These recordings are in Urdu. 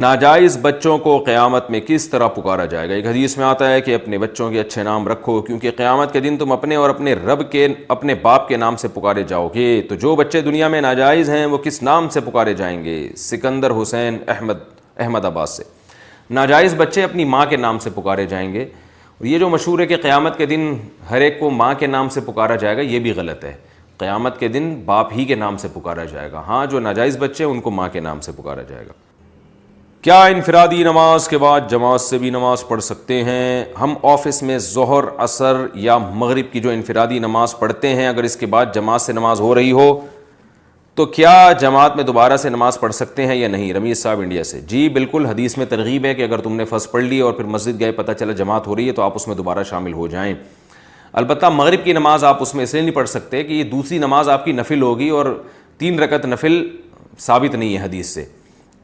ناجائز بچوں کو قیامت میں کس طرح پکارا جائے گا؟ ایک حدیث میں آتا ہے کہ اپنے بچوں کے اچھے نام رکھو، کیونکہ قیامت کے دن تم اپنے اور اپنے رب کے اپنے باپ کے نام سے پکارے جاؤ گے۔ تو جو بچے دنیا میں ناجائز ہیں وہ کس نام سے پکارے جائیں گے؟ سکندر حسین احمد آباد سے۔ ناجائز بچے اپنی ماں کے نام سے پکارے جائیں گے، اور یہ جو مشہور ہے کہ قیامت کے دن ہر ایک کو ماں کے نام سے پکارا جائے گا، یہ بھی غلط ہے۔ قیامت کے دن باپ ہی کے نام سے پکارا جائے گا، ہاں جو ناجائز بچے ہیں ان کو ماں کے نام سے پکارا جائے گا۔ کیا انفرادی نماز کے بعد جماعت سے بھی نماز پڑھ سکتے ہیں؟ ہم آفس میں ظہر، عصر یا مغرب کی جو انفرادی نماز پڑھتے ہیں، اگر اس کے بعد جماعت سے نماز ہو رہی ہو تو کیا جماعت میں دوبارہ سے نماز پڑھ سکتے ہیں یا نہیں؟ رمیز صاحب انڈیا سے۔ جی بالکل، حدیث میں ترغیب ہے کہ اگر تم نے فرض پڑھ لی اور پھر مسجد گئے، پتہ چلا جماعت ہو رہی ہے، تو آپ اس میں دوبارہ شامل ہو جائیں۔ البتہ مغرب کی نماز آپ اس میں اس لیے نہیں پڑھ سکتے کہ یہ دوسری نماز آپ کی نفل ہوگی، اور 3 رکعت نفل ثابت نہیں ہے حدیث سے،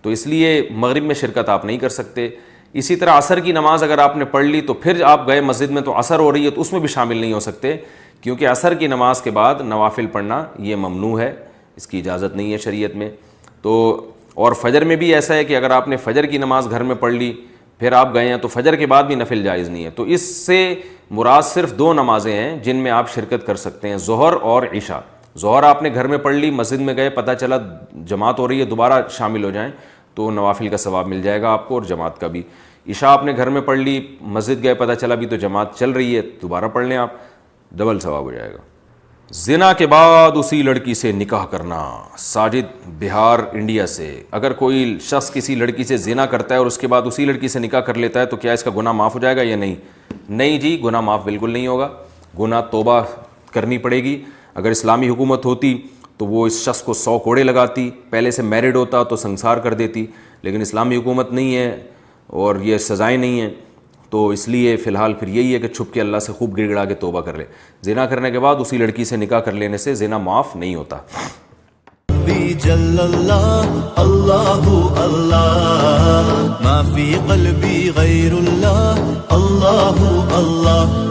تو اس لیے مغرب میں شرکت آپ نہیں کر سکتے۔ اسی طرح عصر کی نماز اگر آپ نے پڑھ لی تو پھر آپ گئے مسجد میں تو عصر ہو رہی ہے، تو اس میں بھی شامل نہیں ہو سکتے، کیونکہ عصر کی نماز کے بعد نوافل پڑھنا یہ ممنوع ہے، اس کی اجازت نہیں ہے شریعت میں۔ تو اور فجر میں بھی ایسا ہے کہ اگر آپ نے فجر کی نماز گھر میں پڑھ لی پھر آپ گئے ہیں تو فجر کے بعد بھی نفل جائز نہیں ہے۔ تو اس سے مراد صرف 2 نمازیں ہیں جن میں آپ شرکت کر سکتے ہیں، ظہر اور عشاء۔ ظہر آپ نے گھر میں پڑھ لی، مسجد میں گئے، پتہ چلا جماعت ہو رہی ہے، دوبارہ شامل ہو جائیں تو نوافل کا ثواب مل جائے گا آپ کو اور جماعت کا بھی۔ عشاء آپ نے گھر میں پڑھ لی، مسجد گئے، پتہ چلا بھی تو جماعت چل رہی ہے، دوبارہ پڑھ لیں آپ، ڈبل ثواب ہو جائے گا۔ زنا کے بعد اسی لڑکی سے نکاح کرنا، ساجد بہار انڈیا سے۔ اگر کوئی شخص کسی لڑکی سے زنا کرتا ہے اور اس کے بعد اسی لڑکی سے نکاح کر لیتا ہے تو کیا اس کا گناہ معاف ہو جائے گا یا نہیں؟ نہیں جی، گناہ معاف بالکل نہیں ہوگا، گناہ توبہ کرنی پڑے گی۔ اگر اسلامی حکومت ہوتی تو وہ اس شخص کو 100 کوڑے لگاتی، پہلے سے میرڈ ہوتا تو سنسار کر دیتی، لیکن اسلامی حکومت نہیں ہے اور یہ سزائیں نہیں ہیں، تو اس لیے فی الحال پھر یہی ہے کہ چھپ کے اللہ سے خوب گڑ گڑا کے توبہ کر لے۔ زنا کرنے کے بعد اسی لڑکی سے نکاح کر لینے سے زنا معاف نہیں ہوتا۔ جل اللہ اللہ اللہ ما فی قلبی غیر اللہ اللہ اللہ